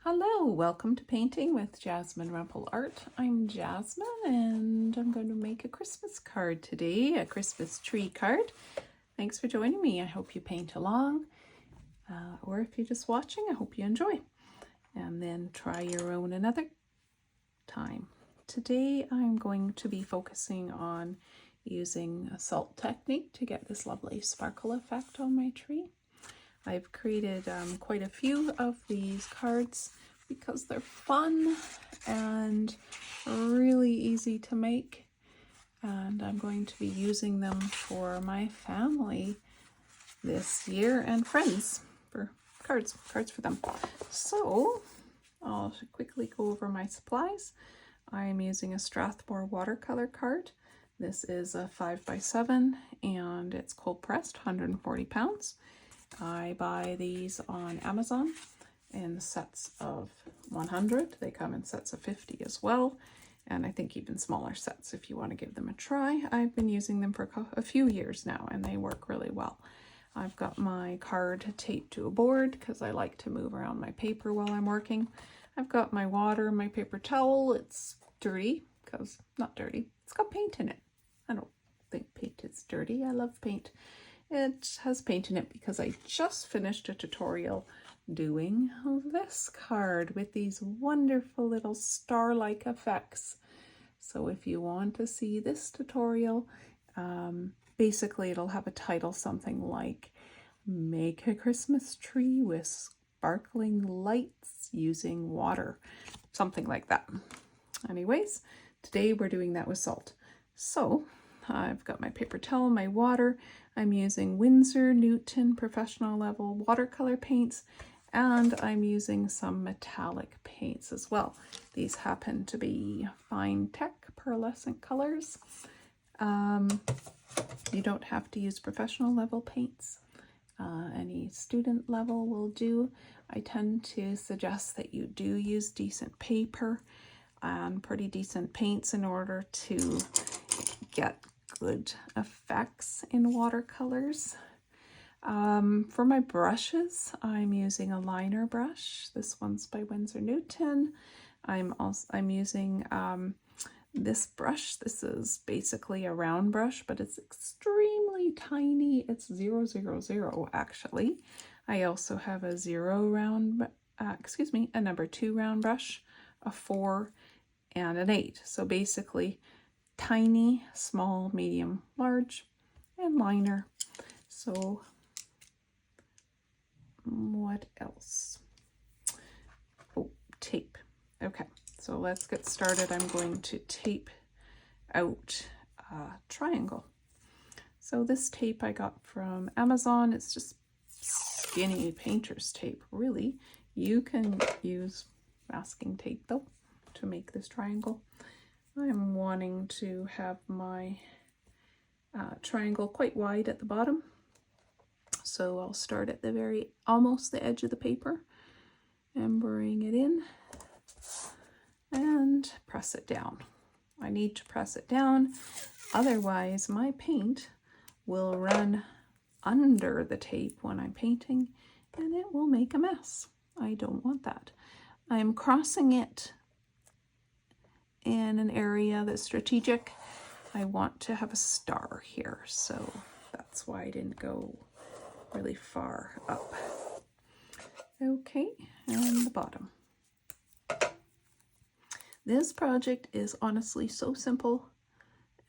Hello, welcome to Painting with Jasmine Rumpel Art. I'm Jasmine and I'm going to make a Christmas card today, a Christmas tree card. Thanks for joining me. I hope you paint along, or if you're just watching, I hope you enjoy. And then try your own another time. Today I'm going to be focusing on using a salt technique to get this lovely sparkle effect on my tree. I've created quite a few of these cards because they're fun and really easy to make, and I'm going to be using them for my family this year and friends for cards for them. So I'll quickly go over my supplies. I'm using a Strathmore watercolor card. This is a 5x7 and it's cold pressed, 140 pounds. I buy these on Amazon in sets of 100. They come in sets of 50 as well, and I think even smaller sets if you want to give them a try. I've been using them for a few years now and they work really well. I've got my card taped to a board because I like to move around my paper while I'm working. I've got my water, my paper towel. It's dirty because, not dirty, it's got paint in it. I don't think paint is dirty. I love paint. It has paint in it because I just finished a tutorial doing this card with these wonderful little star-like effects. So if you want to see this tutorial, basically it'll have a title something like Make a Christmas Tree with Sparkling Lights Using Water. Something like that. Anyways, today we're doing that with salt. So I've got my paper towel, my water. I'm using Windsor Newton professional level watercolor paints, and I'm using some metallic paints as well. These happen to be fine Tec Pearlescent colors. You don't have to use professional level paints. Any student level will do. I tend to suggest that you do use decent paper and pretty decent paints in order to get good effects in watercolors. For my brushes, I'm using a liner brush. This one's by Winsor Newton. I'm using this brush. This is basically a round brush, but it's extremely tiny. It's 000 actually. I also have a a number 2 round brush, a 4, and an 8. So basically tiny, small, medium, large, and liner. So what else? Oh, tape. Okay, so let's get started. I'm going to tape out a triangle. So this tape I got from Amazon. It's just skinny painter's tape, really. You can use masking tape though to make this triangle. I'm wanting to have my triangle quite wide at the bottom. So I'll start at the almost the edge of the paper and bring it in and press it down. I need to press it down, otherwise my paint will run under the tape when I'm painting and it will make a mess. I don't want that. I'm crossing it in an area that's strategic. I want to have a star here, so that's why I didn't go really far up. Okay, and the bottom. This project is honestly so simple,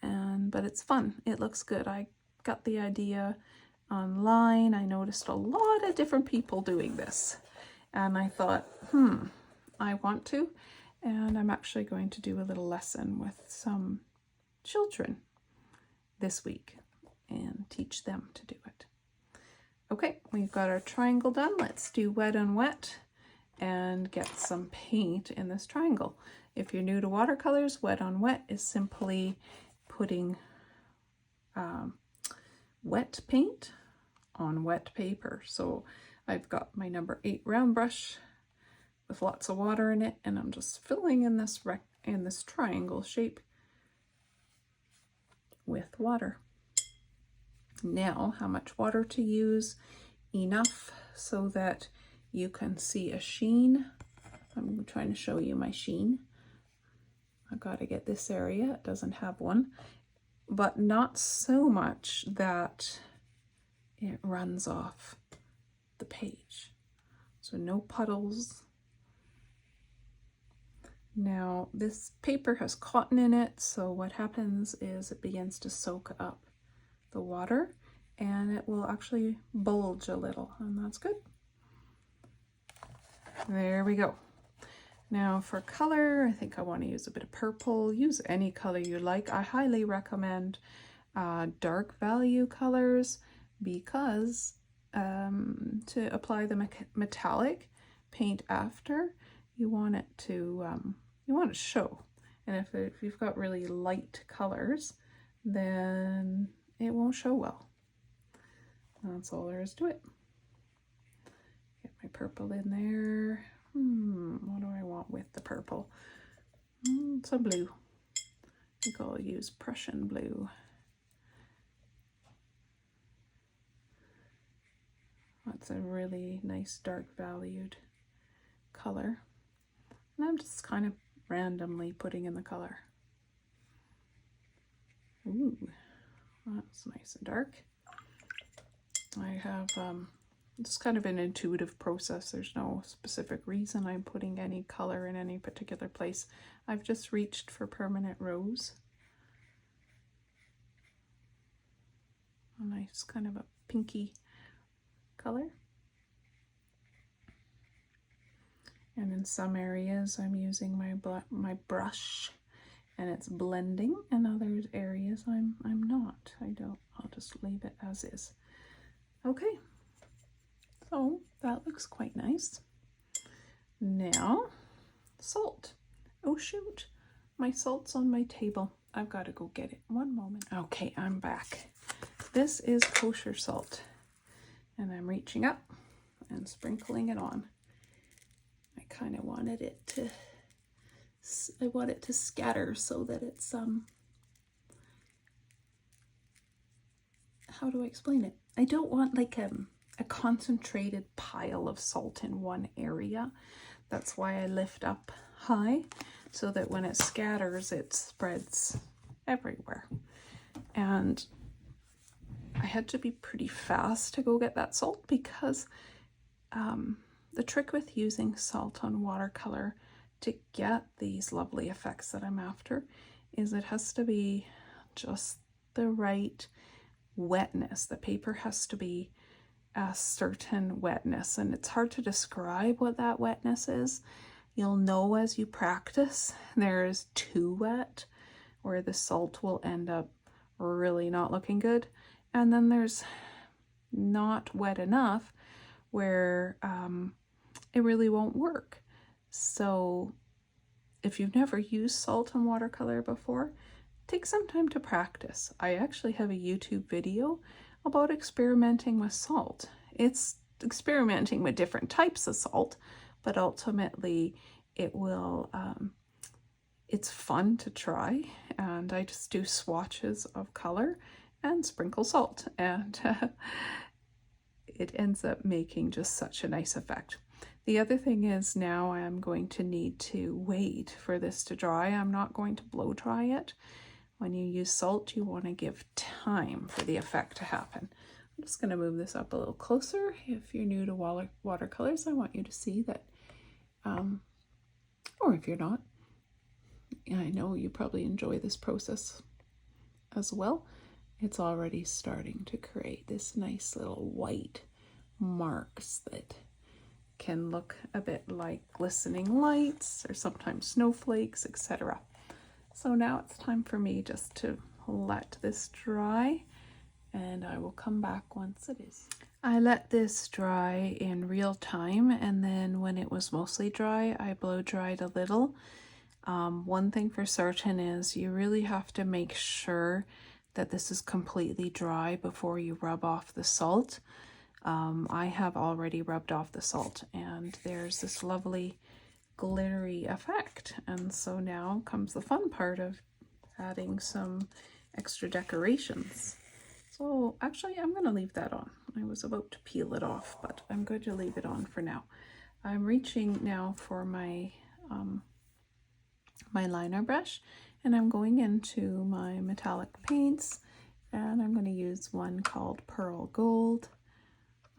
but it's fun. It looks good. I got the idea online. I noticed a lot of different people doing this, and I thought, I want to. And I'm actually going to do a little lesson with some children this week and teach them to do it. Okay, we've got our triangle done. Let's do wet on wet and get some paint in this triangle. If you're new to watercolors, wet on wet is simply putting wet paint on wet paper. So I've got my number 8 round brush with lots of water in it, and I'm just filling in this triangle shape with water. Now, how much water to use? Enough so that you can see a sheen I'm trying to show you my sheen. I've got to get this area, it doesn't have one, but not so much that it runs off the page. So no puddles. Now this paper has cotton in it, so what happens is it begins to soak up the water and it will actually bulge a little, and that's good. There we go. Now for color, I think I want to use a bit of purple. Use any color you like. I highly recommend dark value colors because to apply the metallic paint after, you want it to show. And if you've got really light colors, then it won't show well. That's all there is to it. Get my purple in there. What do I want with the purple? Some blue. I think I'll use Prussian Blue. That's a really nice dark valued color. And I'm just kind of randomly putting in the color. Ooh, that's nice and dark. I have it's kind of an intuitive process. There's no specific reason I'm putting any color in any particular place. I've just reached for permanent rose. A nice kind of a pinky color. And in some areas I'm using my brush and it's blending, and other areas I'm not. I'll just leave it as is. Okay. So that looks quite nice. Now, salt. Oh shoot, my salt's on my table. I've got to go get it. One moment. Okay, I'm back. This is kosher salt. And I'm reaching up and sprinkling it on. I kind of wanted it to, I want it to scatter so that it's, how do I explain it? I don't want like a concentrated pile of salt in one area. That's why I lift up high, so that when it scatters, it spreads everywhere. And I had to be pretty fast to go get that salt because the trick with using salt on watercolor to get these lovely effects that I'm after is it has to be just the right wetness. The paper has to be a certain wetness, and it's hard to describe what that wetness is. You'll know as you practice. There is too wet, where the salt will end up really not looking good, and then there's not wet enough where it really won't work. So if you've never used salt on watercolor before, take some time to practice. I actually have a YouTube video about experimenting with salt. It's experimenting with different types of salt, but ultimately it will, it's fun to try. And I just do swatches of color and sprinkle salt, and it ends up making just such a nice effect. The other thing is now I'm going to need to wait for this to dry. I'm not going to blow dry it. When you use salt, you want to give time for the effect to happen. I'm just going to move this up a little closer. If you're new to watercolors, I want you to see that, or if you're not, I know you probably enjoy this process as well. It's already starting to create this nice little white marks that can look a bit like glistening lights or sometimes snowflakes, etc. So now it's time for me just to let this dry, and I will come back once it is. I let this dry in real time, and then when it was mostly dry, I blow dried a little. One thing for certain is you really have to make sure that this is completely dry before you rub off the salt. I have already rubbed off the salt, and there's this lovely glittery effect. And so now comes the fun part of adding some extra decorations. So actually I'm going to leave that on. I was about to peel it off, but I'm going to leave it on for now. I'm reaching now for my my liner brush, and I'm going into my metallic paints, and I'm going to use one called Pearl Gold.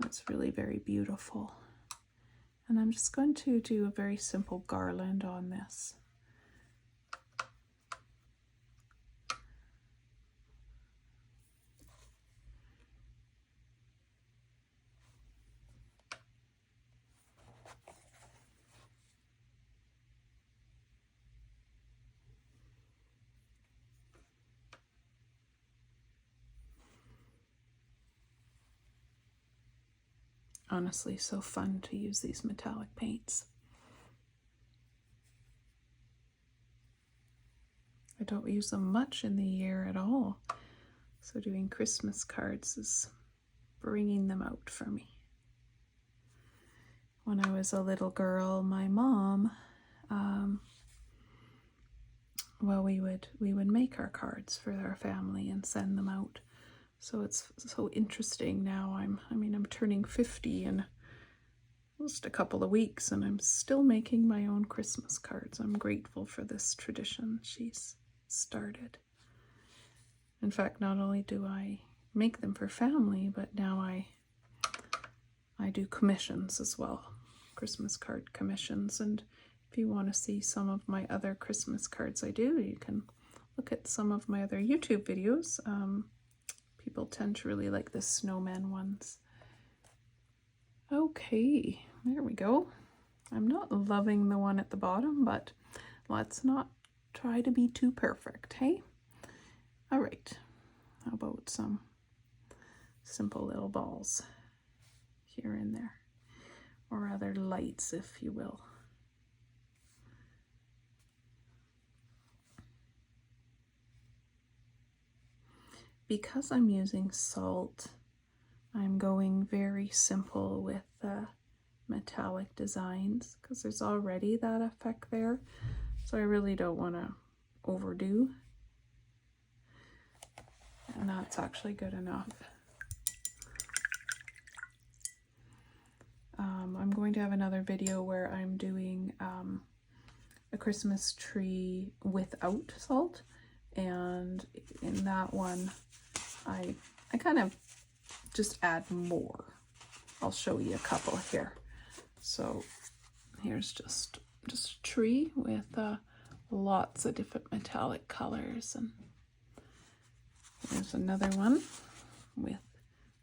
It's really very beautiful. And I'm just going to do a very simple garland on this. Honestly, so fun to use these metallic paints. I don't use them much in the year at all, so doing Christmas cards is bringing them out for me. When I was a little girl, my mom, well, we would make our cards for our family and send them out. So it's so interesting now. I'm turning 50 in just a couple of weeks, and I'm still making my own Christmas cards. I'm grateful for this tradition she's started. In fact, not only do I make them for family, but now I do commissions as well, Christmas card commissions. And if you want to see some of my other Christmas cards I do, you can look at some of my other YouTube videos. People tend to really like the snowman ones. Okay, there we go. I'm not loving the one at the bottom, but let's not try to be too perfect, hey? All right, how about some simple little balls here and there, or rather lights, if you will. Because I'm using salt, I'm going very simple with metallic designs, because there's already that effect there, so I really don't want to overdo, and that's actually good enough. I'm going to have another video where I'm doing a Christmas tree without salt, and in that one I kind of just add more. I'll show you a couple here. So here's just a tree with lots of different metallic colors, and there's another one with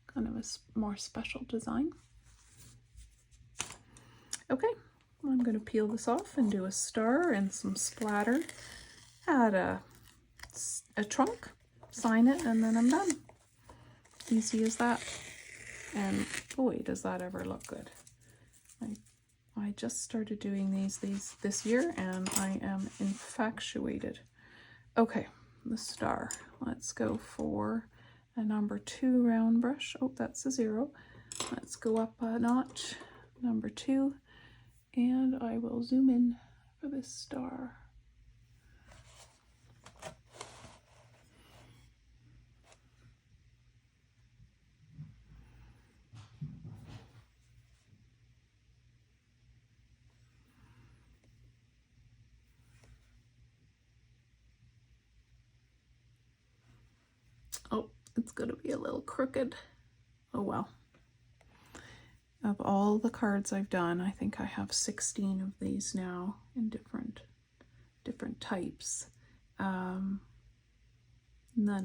kind of a more special design. Okay, I'm going to peel this off and do a star and some splatter, add a trunk, sign it, and then I'm done. Easy as that. And boy, does that ever look good. I just started doing these this year, and I am infatuated. Okay, the star. Let's go for a number 2 round brush. Oh, that's a 0. Let's go up a notch, number 2, and I will zoom in for this star. Oh, it's going to be a little crooked. Oh well. Of all the cards I've done, I think I have 16 of these now in different types. None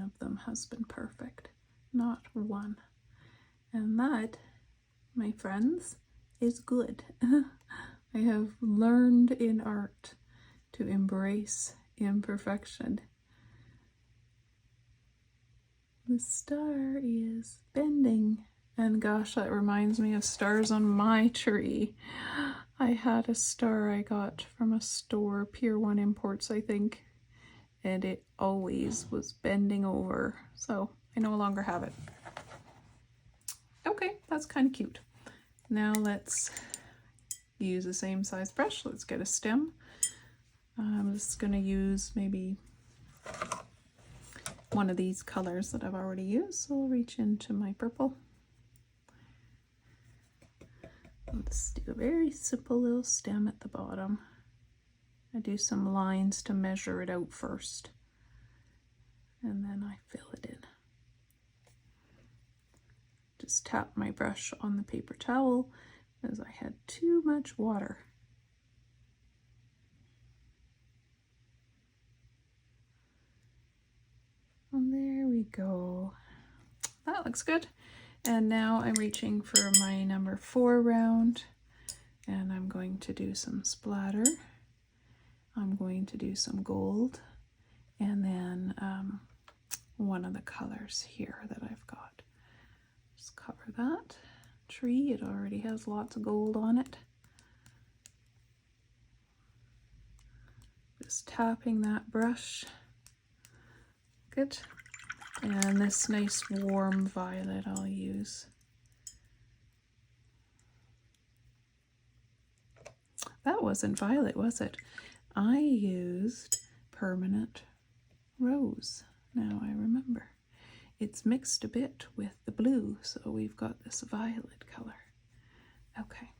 of them has been perfect. Not one. And that, my friends, is good. I have learned in art to embrace imperfection. The star is bending. And gosh, that reminds me of stars on my tree. I had a star I got from a store, Pier 1 Imports, I think, and it always was bending over, so I no longer have it. Okay, that's kind of cute. Now let's use the same size brush. Let's get a stem. I'm just going to use maybe one of these colors that I've already used, so I'll reach into my purple. Let's do a very simple little stem at the bottom. I do some lines to measure it out first, and then I fill it in. Just tap my brush on the paper towel as I had too much water. And there we go. That looks good. And now I'm reaching for my number 4 round, and I'm going to do some splatter. I'm going to do some gold, and then one of the colors here that I've got. Just cover that tree. It already has lots of gold on it. Just tapping that brush. Good. And this nice warm violet I'll use. That wasn't violet, was it? I used permanent rose. Now I remember. It's mixed a bit with the blue, so we've got this violet color. Okay.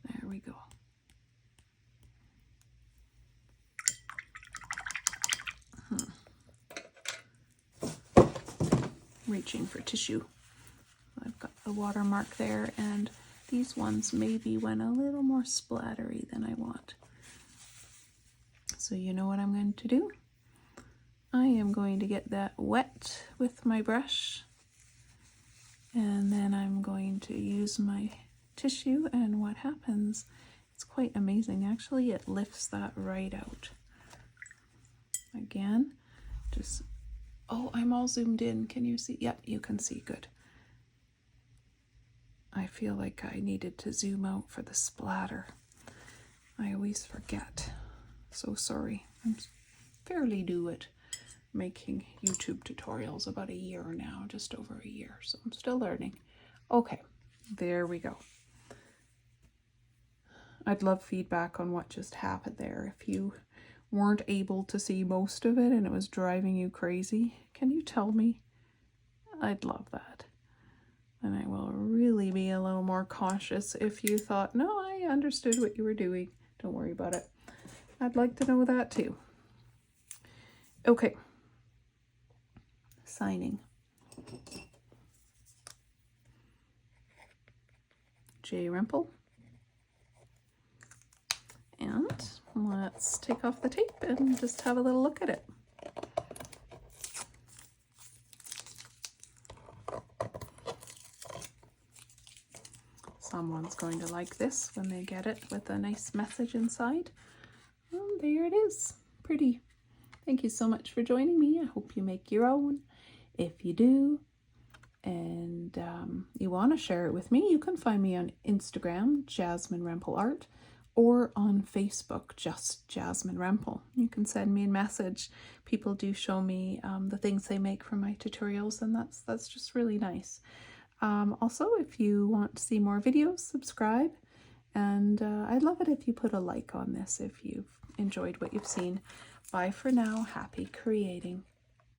There we go. Reaching for tissue. I've got the watermark there, and these ones maybe went a little more splattery than I want. So you know what I'm going to do? I am going to get that wet with my brush, and then I'm going to use my tissue, and what happens, it's quite amazing. Actually, it lifts that right out. Again, just, oh, I'm all zoomed in. Can you see? Yep, you can see. Good. I feel like I needed to zoom out for the splatter. I always forget. So sorry. I'm fairly new at making YouTube tutorials, about a year now, just over a year. So I'm still learning. Okay, there we go. I'd love feedback on what just happened there. If you weren't able to see most of it and it was driving you crazy, can you tell me? I'd love that. And I will really be a little more cautious if you thought, no, I understood what you were doing. Don't worry about it. I'd like to know that too. Okay. Signing. J. Rempel. And let's take off the tape and just have a little look at it. Someone's going to like this when they get it with a nice message inside. Oh, there it is. Pretty. Thank you so much for joining me. I hope you make your own. If you do, and you want to share it with me, you can find me on Instagram, Jasmine Rempel Art, or on Facebook, just Jasmine Rempel. You can send me a message. People do show me the things they make from my tutorials, and that's just really nice. Also, if you want to see more videos, subscribe, and I'd love it if you put a like on this if you've enjoyed what you've seen. Bye for now. Happy creating.